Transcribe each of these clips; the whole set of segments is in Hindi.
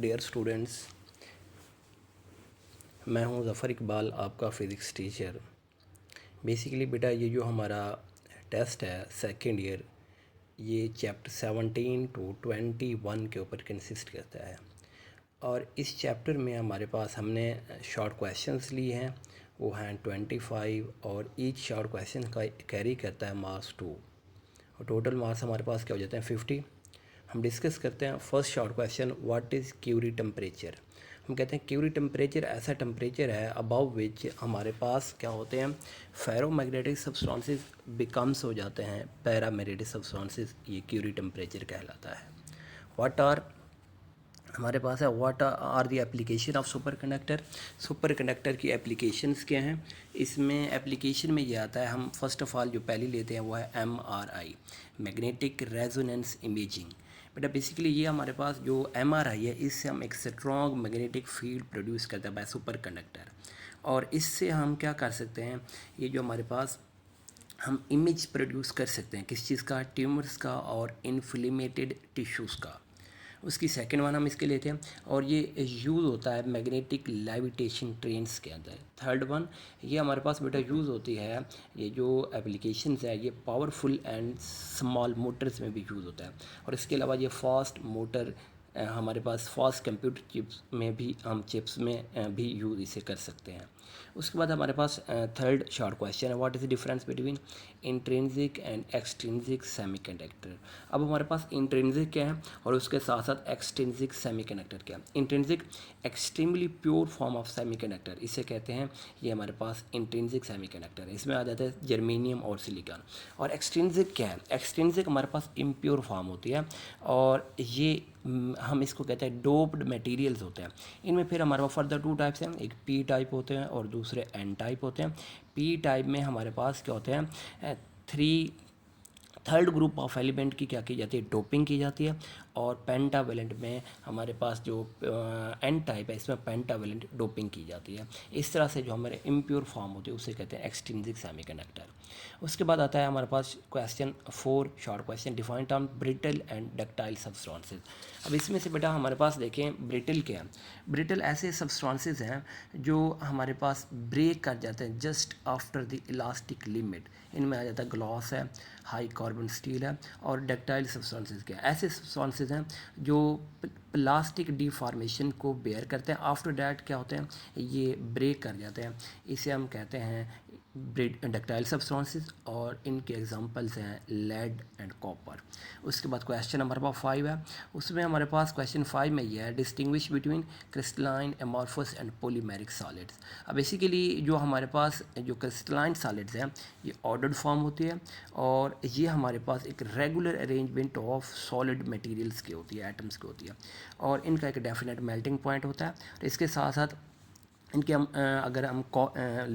डियर स्टूडेंट्स, मैं हूं ज़फ़र इकबाल, आपका फ़िज़िक्स टीचर। बेसिकली बेटा ये जो हमारा टेस्ट है सेकेंड ईयर, ये चैप्टर 17 टू 21 के ऊपर कंसिस्ट करता है। और इस चैप्टर में हमारे पास हमने शॉर्ट क्वेश्चंस लिए हैं, वो हैं 25, और ईच शॉर्ट क्वेश्चन का कैरी करता है मार्क्स 2, और टोटल मार्क्स हमारे पास क्या हो जाते हैं 50। हम डिस्कस करते हैं first short question, what is Curie temperature. हम कहते हैं क्यूरी टेम्परेचर ऐसा टेम्परेचर है अबव विच हमारे पास क्या होते हैं, फेरोमैग्नेटिक सब्सटेंसेस बिकम्स हो जाते हैं पैरामैग्नेटिक सब्सटेंसेस, ये क्यूरी टेम्परेचर कहलाता है। व्हाट आर हमारे पास है, what are the application of super conductor. Super conductor की एप्लीकेशंस क्या हैं, इसमें एप्लीकेशन में ये आता है, हम फर्स्ट ऑफ ऑल जो पहली लेते हैं वो है MRI, मैग्नेटिक रेजोनेंस इमेजिंग। बेटा बेसिकली ये हमारे पास जो MRI है, इससे हम एक स्ट्रॉन्ग मैग्नेटिक फील्ड प्रोड्यूस करते हैं बाय सुपर कंडक्टर, और इससे हम क्या कर सकते हैं, ये जो हमारे पास हम इमेज प्रोड्यूस कर सकते हैं किस चीज़ का, ट्यूमर्स का और इन्फ्लेमेटेड टिश्यूज़ का। उसकी सेकंड वन हम इसके लेते हैं, और ये यूज़ होता है मैग्नेटिक लेविटेशन ट्रेन्स के अंदर। थर्ड वन ये हमारे पास बेटा यूज़ होती है, ये जो एप्लीकेशंस है ये पावरफुल एंड स्मॉल मोटर्स में भी यूज़ होता है, और इसके अलावा ये फास्ट मोटर हमारे पास फास्ट कंप्यूटर चिप्स में भी, हम चिप्स में भी यूज़ इसे कर सकते हैं। उसके बाद हमारे पास थर्ड शॉर्ट क्वेश्चन है, what is the difference between intrinsic and extrinsic semiconductor. अब हमारे पास इंट्रिंसिक क्या है और उसके साथ साथ एक्सट्रिंसिक सेमीकंडक्टर क्या है। Intrinsic extremely pure form of semiconductor, इसे कहते हैं, ये हमारे पास इंट्रिंसिक सेमीकंडक्टर है, इसमें आ जाता है जर्मेनियम और सिलिकॉन। और एक्सट्रिंसिक क्या है, एक्सट्रिंसिक हमारे पास इम्प्योर फॉर्म होती है, और ये हम इसको कहते हैं डोप्ड मटेरियल्स होते हैं। इनमें फिर हमारे पास फर्दर टू टाइप्स हैं, एक पी टाइप होते हैं और दूसरे एन टाइप होते हैं। पी टाइप में हमारे पास क्या होते हैं, थर्ड ग्रुप ऑफ एलिमेंट की क्या की जाती है, डोपिंग की जाती है, और पेंटावेलेंट में हमारे पास जो एन टाइप है इसमें पेंटावेलेंट डोपिंग की जाती है। इस तरह से जो हमारे इम्प्योर फॉर्म होती है उसे कहते हैं एक्सट्रिंसिक सेमीकंडक्टर। उसके बाद आता है हमारे पास question 4 short question, define term brittle and ductile substances. अब इसमें से बेटा हमारे पास देखें ब्रिटल क्या है। ब्रिटल ऐसे सब्सटेंसेस हैं जो हमारे पास ब्रेक कर जाते हैं just after the elastic limit. इनमें आ जाता है ग्लास है, हाई कार्बन स्टील है, और डक्टाइल सब्सटेंसेस क्या है, ऐसे सब्सटेंसेस हैं जो प्लास्टिक डिफॉर्मेशन को बेयर करते हैं, आफ्टर डैट क्या होते हैं, ये ब्रेक कर जाते हैं, इसे हम कहते हैं डक्टाइल सब्सटेंसेस, और इनके एग्जांपल्स हैं लेड एंड कॉपर। उसके बाद क्वेश्चन नंबर 5 है, उसमें हमारे पास क्वेश्चन 5 में यह है, distinguish between crystalline, amorphous and polymeric solids. अब बेसिकली जो हमारे पास जो क्रिस्टलाइन सॉलिड्स हैं ये ऑर्डर्ड फॉर्म होती है, और ये हमारे पास एक regular arrangement of solid materials की होती है, एटम्स की होती है, और इनका एक डेफिनेट मेल्टिंग पॉइंट होता है। तो इसके साथ साथ इनके हम अगर हम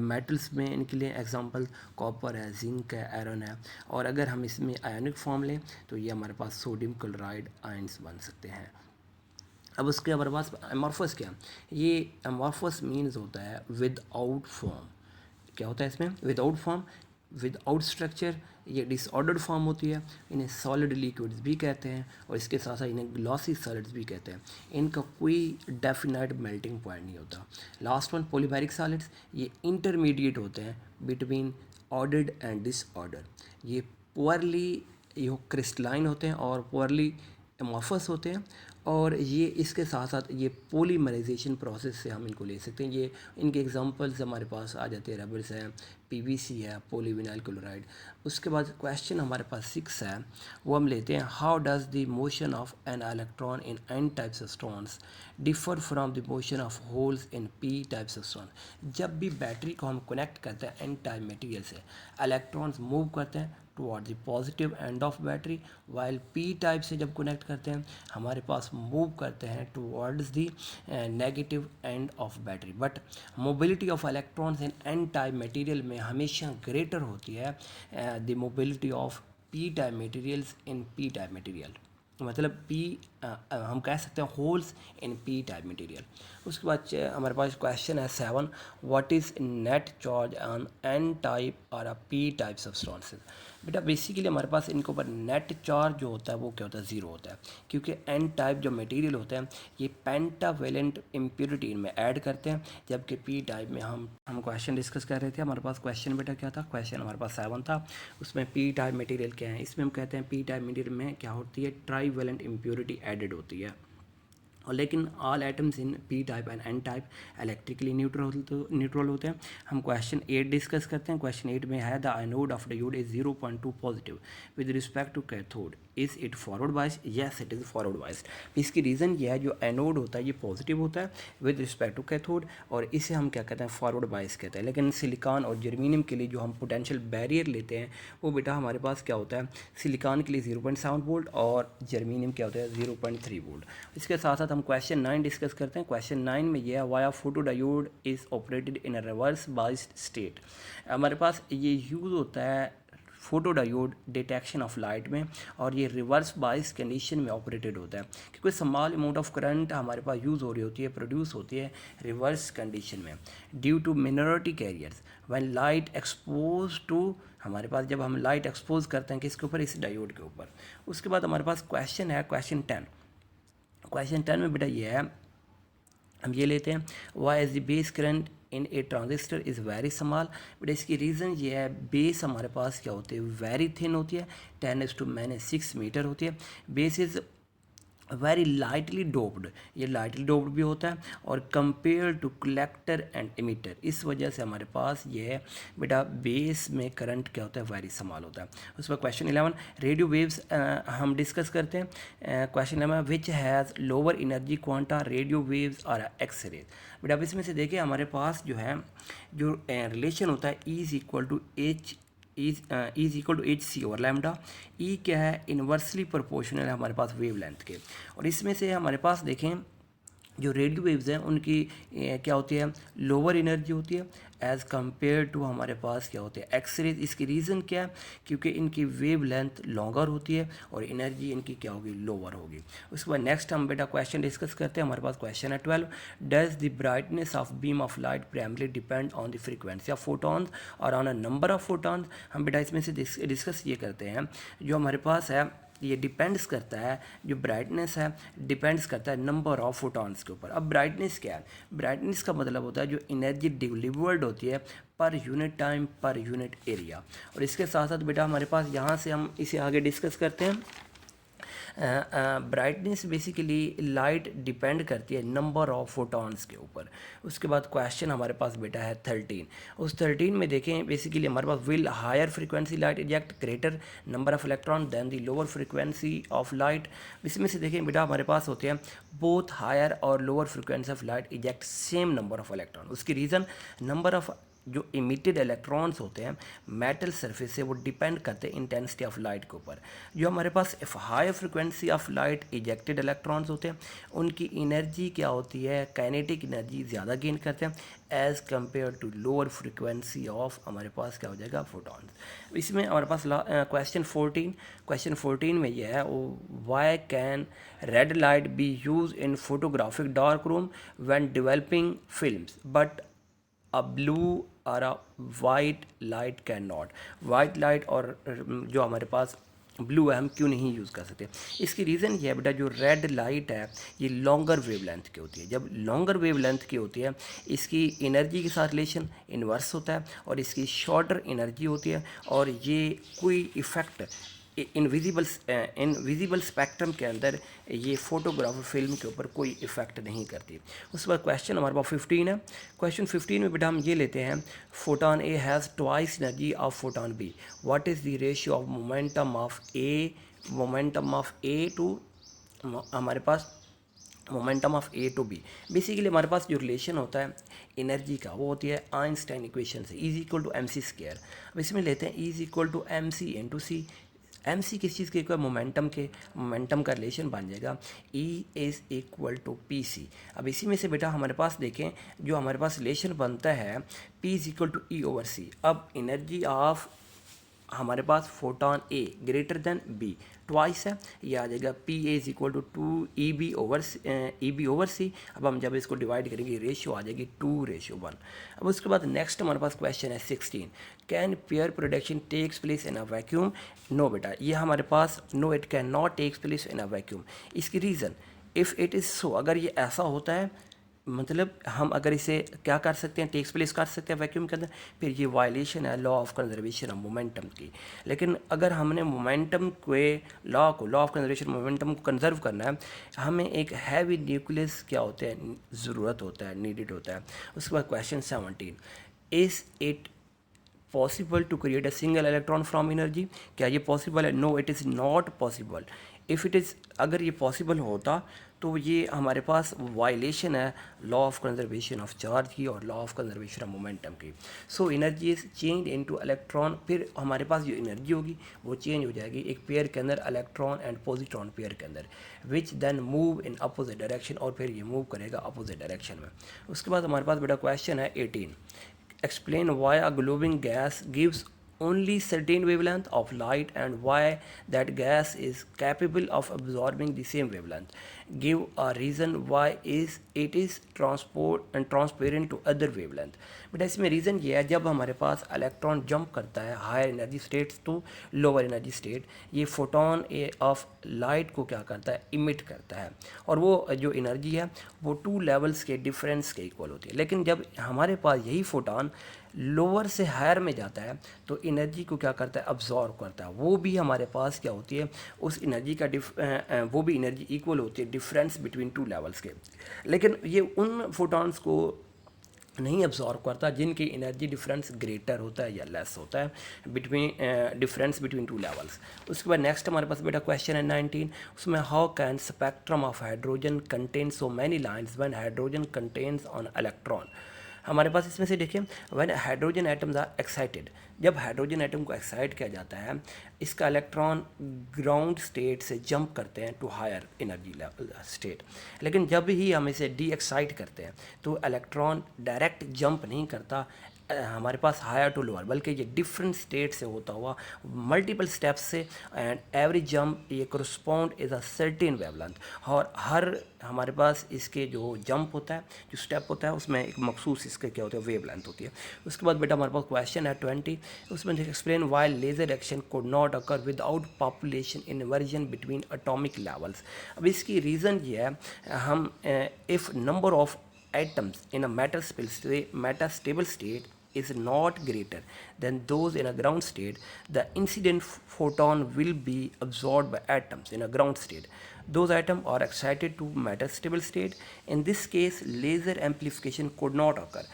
मेटल्स में इनके लिए एग्जांपल कॉपर है, जिंक है, आयरन है, और अगर हम इसमें आयनिक फॉर्म लें तो ये हमारे पास सोडियम क्लोराइड आयंस बन सकते हैं। अब उसके हमारे पास एमॉर्फस क्या, ये एमॉर्फस मीन्स होता है विदाउट फॉर्म। क्या होता है इसमें, विदाउट फॉर्म, विदाउट स्ट्रक्चर, ये डिसऑर्डर्ड फॉर्म होती है, इन्हें सॉलिड लिक्विड्स भी कहते हैं, और इसके साथ साथ इन्हें ग्लॉसी सॉलिड्स भी कहते हैं। इनका कोई डेफिनेट मेल्टिंग पॉइंट नहीं होता। लास्ट वन पॉलीमेरिक सॉलिड्स, ये इंटरमीडिएट होते हैं बिटवीन ऑर्डर्ड एंड डिसऑर्डर। ये पुअरली ये क्रिस्टलाइन होते हैं और पुअरली एमॉर्फस होते हैं, और ये इसके साथ साथ ये पॉलीमराइजेशन प्रोसेस से हम इनको ले सकते हैं। ये इनके एग्जांपल्स हमारे पास आ जाते हैं, रबर्स हैं, पीवीसी है, पॉलीविनाइल क्लोराइड। उसके बाद क्वेश्चन हमारे पास 6 है, वो हम लेते हैं, how does the motion of an electron in an type substance differ from the motion of holes in P type substance. जब भी बैटरी को हम कनेक्ट करते हैं एन टाइप मटेरियल से, इलेक्ट्रॉन्स मूव करते हैं toward the positive end of battery, while P type से जब कनेक्ट करते हैं हमारे पास मूव करते हैं towards the negative end of battery. But mobility of electrons in an type material में हमेशा ग्रेटर होती है the mobility of P type materials in P type material, मतलब पी हम कह सकते हैं holes in P type material. उसके बाद हमारे पास क्वेश्चन है 7, what is net charge on an type और अ पी टाइप सब्सटेंसेस। बेटा बेसिकली हमारे पास इनके ऊपर नेट चार्ज जो होता है वो क्या होता है, ज़ीरो होता है, क्योंकि एन टाइप जो मटेरियल होते हैं ये पेंटावेलेंट इम्प्योरिटी इनमें ऐड करते हैं, जबकि पी टाइप में हम क्वेश्चन डिस्कस कर रहे थे, हमारे पास क्वेश्चन बेटा क्या था, क्वेश्चन हमारे पास 7 था, उसमें पी टाइप मटेरियल क्या है, इसमें हम कहते हैं पी टाइप मटेरियल में क्या होती है, ट्राईवेलेंट इम्प्योरिटी एडेड होती है। और लेकिन all atoms in P type and N type electrically neutral होते हैं। हम क्वेश्चन 8 डिस्कस करते हैं। क्वेश्चन 8 में है the anode of diode is 0.2 positive with respect to cathode, is it forward bias, yes it is forward bias. इसकी रीज़न ये है, जो एनोड होता है ये पॉजिटिव होता है विद रिस्पेक्ट टू कैथोड, और इसे हम क्या कहते हैं, फॉरवर्ड बाइस कहते हैं। लेकिन सिलिकॉन और जर्मीनियम के लिए जो हम पोटेंशियल बैरियर लेते हैं वो बेटा हमारे पास क्या होता है, सिलिकॉन के लिए 0.7 वोल्ट और जर्मीनियम क्या होता है 0.3 वोल्ट। इसके साथ साथ हम क्वेश्चन 9 डिस्कस करते हैं। क्वेश्चन 9 में यह है via photo diode is operated in a reverse biased state. हमारे पास ये यूज़ होता है photo diode detection of light में, और ये रिवर्स बाइस कंडीशन में ऑपरेटेड होता है, क्योंकि स्मॉल अमाउंट ऑफ करंट हमारे पास यूज़ हो रही होती है, प्रोड्यूस होती है रिवर्स कंडीशन में due to minority carriers when light expose to, हमारे पास जब हम लाइट एक्सपोज करते हैं किसके ऊपर, इस डायोड के ऊपर। उसके बाद हमारे पास क्वेश्चन है क्वेश्चन 10। क्वेश्चन 10 में बेटा ये है, हम ये लेते हैं why as the base current in a transistor is very small. But इसकी रीज़न ये है, बेस हमारे पास क्या होती है, वेरी थिन होती है, 10⁻⁶ मीटर होती है। Base is very lightly doped, ये लाइटली डोप्ड भी होता है, और compare to collector and emitter, इस वजह से हमारे पास ये है बेटा बेस में करंट क्या होता है, वेरी स्मॉल होता है। उसके बाद क्वेश्चन 11 रेडियो वेव्स हम डिस्कस करते हैं। Question 11 which has lower energy quanta, radio waves और एक्स रेज। बेटा अब इसमें से देखिए हमारे पास जो है, जो रिलेशन होता है is equal to H C over lambda. E क्या है, इन्वर्सली प्रोपोर्शनल है हमारे पास वेव लेंथ के, और इसमें से हमारे पास देखें जो रेडियो वेव्स हैं उनकी क्या होती है, लोअर एनर्जी होती है एज़ कम्पेयर टू हमारे पास क्या होते हैं एक्सरेज। इसकी रीज़न क्या है, क्योंकि इनकी वेव लेंथ लॉन्गर होती है और एनर्जी इनकी क्या होगी, लोअर होगी। उसके बाद नेक्स्ट हम बेटा क्वेश्चन डिस्कस करते हैं। हमारे पास क्वेश्चन है 12 does the brightness of beam of light primary depend on the frequency of photons और on a number of photons. हम बेटा इसमें से डिस्कस ये करते हैं, जो हमारे पास है ये डिपेंड्स करता है, जो ब्राइटनेस है डिपेंड्स करता है नंबर ऑफ फोटॉन्स के ऊपर। अब ब्राइटनेस क्या है, ब्राइटनेस का मतलब होता है जो एनर्जी डिलीवर्ड होती है per unit time per unit area. और इसके साथ साथ बेटा हमारे पास यहाँ से हम इसे आगे डिस्कस करते हैं। ब्राइटनेस बेसिकली लाइट डिपेंड करती है नंबर ऑफ फोटॉन्स के ऊपर। उसके बाद क्वेश्चन हमारे पास बेटा है 13। उस 13 में देखें बेसिकली हमारे पास will higher frequency light eject greater number of electron than the lower frequency of light. इसमें से देखें बेटा हमारे पास होते हैं बोथ हायर और lower frequency of light eject same number of electron. उसकी रीज़न नंबर ऑफ जो इमिटेड इलेक्ट्रॉन्स होते हैं मेटल सरफेस से वो डिपेंड करते हैं इंटेंसिटी ऑफ लाइट के ऊपर। जो हमारे पास high frequency of light ejected electrons होते हैं उनकी एनर्जी क्या होती है, काइनेटिक एनर्जी ज़्यादा गेन करते हैं as compare to lower frequency of हमारे पास क्या हो जाएगा, फोटॉन्स। इसमें हमारे पास क्वेश्चन 14, क्वेश्चन 14 में यह है why can red light be used in photographic dark room when developing films but a blue or a white light can not. White light और जो हमारे पास ब्लू है हम क्यों नहीं यूज़ कर सकते। इसकी रीज़न ये है बेटा जो रेड लाइट है ये लॉन्गर वेवलेंथ की होती है। जब लॉन्गर वेवलेंथ की होती है इसकी एनर्जी के साथ रिलेशन इन्वर्स होता है और इसकी शॉर्टर एनर्जी होती है और ये कोई इफ़ेक्ट इनविजिबल स्पेक्ट्रम के अंदर ये फोटोग्राफर फिल्म के ऊपर कोई इफ़ेक्ट नहीं करती। उस पर क्वेश्चन हमारे पास 15 है। क्वेश्चन 15 में बेटा हम ये लेते हैं photon A has twice energy of photon B, what is the ratio of momentum of A to हमारे पास momentum of A to B. Basically हमारे पास जो रिलेशन होता है एनर्जी का वो होती है आइंस्टाइन इक्वेशन से, is equal to MC square. अब इसमें लेते हैं is equal to MC into C. MC किस चीज़ के मोमेंटम का रिलेशन बन जाएगा E is equal to PC। अब इसी में से बेटा हमारे पास देखें जो हमारे पास रिलेशन बनता है P is equal to E over C। अब एनर्जी ऑफ हमारे पास photon A greater than B twice है, ये आ जाएगा P A is equal to 2 E B over C. अब हम जब इसको डिवाइड करेंगे रेशियो आ जाएगी 2:1। अब उसके बाद नेक्स्ट हमारे पास क्वेश्चन है 16, can pair production takes place in a vacuum. नो बेटा, ये हमारे पास no it can not takes place in a vacuum. इसकी reason if it is so, अगर ये ऐसा होता है मतलब हम अगर इसे क्या कर सकते हैं, टेक्स प्लेस कर सकते हैं वैक्यूम के अंदर, फिर ये वायलेशन है law of conservation of momentum की। लेकिन अगर हमने मोमेंटम के लॉ ऑफ कंजर्वेशन मोमेंटम को कंजर्व करना है, हमें एक हैवी न्यूक्लियस क्या होते हैं ज़रूरत होता है, नीडेड होता है। उसके बाद question 17, is it possible to create a single electron from energy. क्या ये पॉसिबल है? No it is not possible. If it is, अगर ये पॉसिबल होता तो ये हमारे पास वायलेशन है law of conservation of charge की और law of conservation of momentum की। So energy is change into electron, फिर हमारे पास जो एनर्जी होगी वो चेंज हो जाएगी एक पेयर के अंदर, इलेक्ट्रॉन एंड पॉजिट्रॉन पेयर के अंदर, which then move in opposite direction, और फिर ये मूव करेगा अपोजिट डायरेक्शन में। उसके बाद हमारे पास बेटा क्वेश्चन है 18, explain why a glowing gas gives only certain wavelength of light and why that gas is capable of absorbing the same wavelength. Give a reason why is it is transport and transparent to other wavelength. बेटा इसमें रीज़न ये है, जब हमारे पास इलेक्ट्रॉन जंप करता है higher energy states to lower energy state, ये फोटोन ऑफ लाइट को क्या करता है, इमिट करता है, और वो जो एनर्जी है वो 2 लेवल्स के डिफरेंस के इक्वल होती है। लेकिन जब हमारे पास यही फोटोन लोअर से हायर में जाता है तो एनर्जी को क्या करता है, अब्जॉर्व करता है। वो भी हमारे पास क्या होती है, उस एनर्जी का वो भी एनर्जी इक्वल होती है डिफरेंस बिटवीन 2 लेवल्स के। लेकिन ये उन फोटॉन्स को नहीं अब्जॉर्व करता जिनकी एनर्जी डिफरेंस ग्रेटर होता है या लेस होता है बिटवीन डिफरेंस बिटवीन 2 लेवल्स। उसके बाद नेक्स्ट हमारे पास बेटा क्वेश्चन है 19, उसमें how can spectrum of hydrogen contain so many lines when hydrogen contains on electron. हमारे पास इसमें से देखिए, when hydrogen atoms are excited, जब हाइड्रोजन एटम को एक्साइट किया जाता है, इसका इलेक्ट्रॉन ग्राउंड स्टेट से जंप करते हैं to higher energy level state. लेकिन जब ही हम इसे डी एक्साइट करते हैं तो इलेक्ट्रॉन डायरेक्ट जंप नहीं करता हमारे पास हायर टू लोअर, बल्कि ये डिफरेंट स्टेट से होता हुआ मल्टीपल स्टेप्स से, एंड एवरी जंप ये correspond is a certain wavelength, और हर हमारे पास इसके जो जंप होता है, जो स्टेप होता है, उसमें एक मखसूस इसके क्या होता है, वेवलेंथ होती है। उसके बाद बेटा हमारे पास क्वेश्चन है 20, उसमें explain why laser action could not occur without population inversion between atomic levels. अब इसकी रीज़न ये है, हम if number of atoms in a metastable state is not greater than those in a ground state, the incident photon will be absorbed by atoms in a ground state. Those atoms are excited to metastable state. In this case, laser amplification could not occur.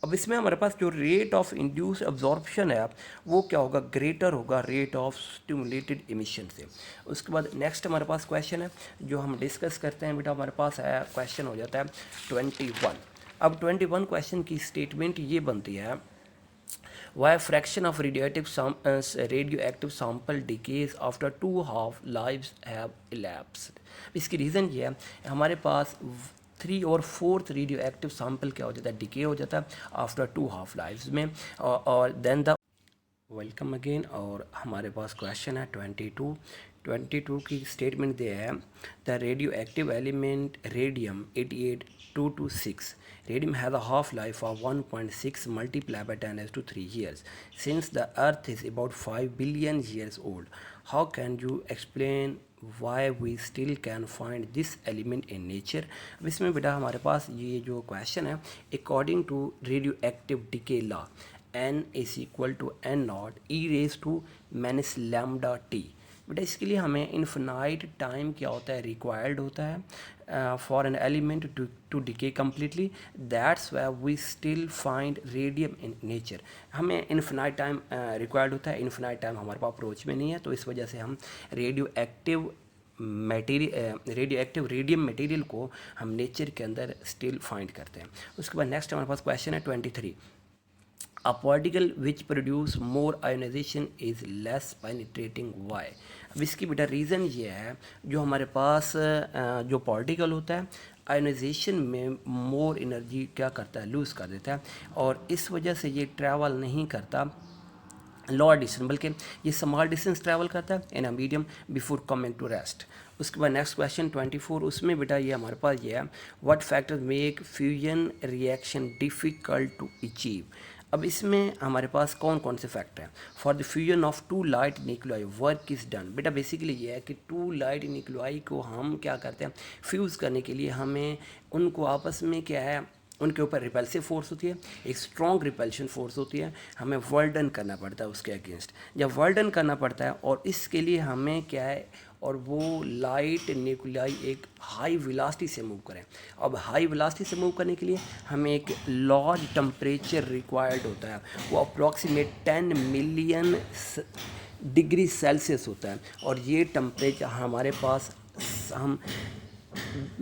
अब इसमें हमारे पास जो रेट ऑफ इंड्यूस अब्जॉर्प्शन है वो क्या होगा, ग्रेटर होगा रेट ऑफ स्टिमुलेटेड इमिशन से। उसके बाद नेक्स्ट हमारे पास क्वेश्चन है जो हम डिस्कस करते हैं बेटा, हमारे पास है क्वेश्चन हो जाता है 21। अब 21 क्वेश्चन की स्टेटमेंट ये बनती है, why fraction of radioactive sample decays after 2 half lives have elapsed। इसकी रीज़न ये है, हमारे पास 3 और 4th रेडियो एक्टिव सैम्पल क्या हो जाता है, डिके हो जाता है आफ्टर 2 हाफ लाइव्स में, और देन द वेलकम अगेन। और हमारे पास क्वेश्चन है 22 की स्टेटमेंट दिया है, the radio active element radium 88226 radium has a half-life of 1.6 multiplied by 10⁻³ years. Since the Earth is about 5 billion years old, how can you explain why we still can find this element in nature? अब इसमें बेटा हमारे पास ये जो क्वेश्चन है, according to radioactive decay law n is equal to n0 e raised to minus lambda t। बेटा इसके लिए हमें इन्फिनाइट टाइम क्या होता है, रिक्वायर्ड होता है for an element to decay completely, that's why we still find radium in nature. हमें इन्फिनाइट टाइम रिक्वायर्ड होता है, इन्फिनाइट टाइम हमारे पास अप्रोच में नहीं है, तो इस वजह से हम रेडियो एक्टिव रेडियम मटेरियल को हम नेचर के अंदर स्टिल फाइंड करते हैं। उसके बाद नेक्स्ट हमारे पास क्वेश्चन है 23, a particle which produce more ionization is less penetrating why। अब इसकी बेटा रीज़न ये है, जो हमारे पास जो पार्टिकल होता है आयोनाइजेशन में मोर एनर्जी क्या करता है, लूज़ कर देता है, और इस वजह से ये ट्रैवल नहीं करता लॉन्ग डिस्टेंस, बल्कि ये स्मॉल डिस्टेंस ट्रैवल करता है in a medium before coming to rest. उसके बाद नेक्स्ट क्वेश्चन 24, उसमें बेटा ये हमारे पास ये है, what factors make fusion reaction difficult to achieve. अब इसमें हमारे पास कौन कौन से फैक्टर हैं। For the fusion of two light nuclei work is done. बेटा बेसिकली ये है कि टू लाइट न्यूक्लियाई को हम क्या करते हैं, फ्यूज़ करने के लिए हमें उनको आपस में क्या है, उनके ऊपर रिपल्सिव फोर्स होती है, एक स्ट्रॉन्ग रिपल्शन फोर्स होती है, हमें वर्क डन करना पड़ता है उसके अगेंस्ट। जब वर्क डन करना पड़ता है और इसके लिए हमें क्या है, और वो लाइट न्यूक्लियाई एक हाई वेलोसिटी से मूव करें। अब हाई वेलोसिटी से मूव करने के लिए हमें एक लार्ज टेम्परेचर रिक्वायर्ड होता है, वो अप्रॉक्सीमेट 10 मिलियन डिग्री सेल्सियस होता है। और ये टेम्परेचर हमारे पास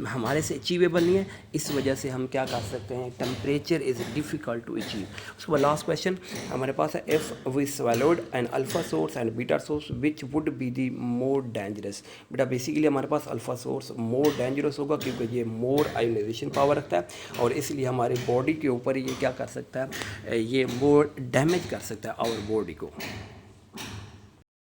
हमारे से अचीवेबल नहीं है, इस वजह से हम क्या कर सकते हैं, temperature is difficult to achieve. उसके बाद लास्ट क्वेश्चन हमारे पास है, if we swallowed an alpha source and beta source which would be the more dangerous. बेटा बेसिकली हमारे पास अल्फ़ा सोर्स मोर डेंजरस होगा क्योंकि ये मोर आयोनाइजेशन पावर रखता है और इसलिए हमारे बॉडी के ऊपर ये क्या कर सकता है, ये मोर डैमेज कर सकता है आवर बॉडी को।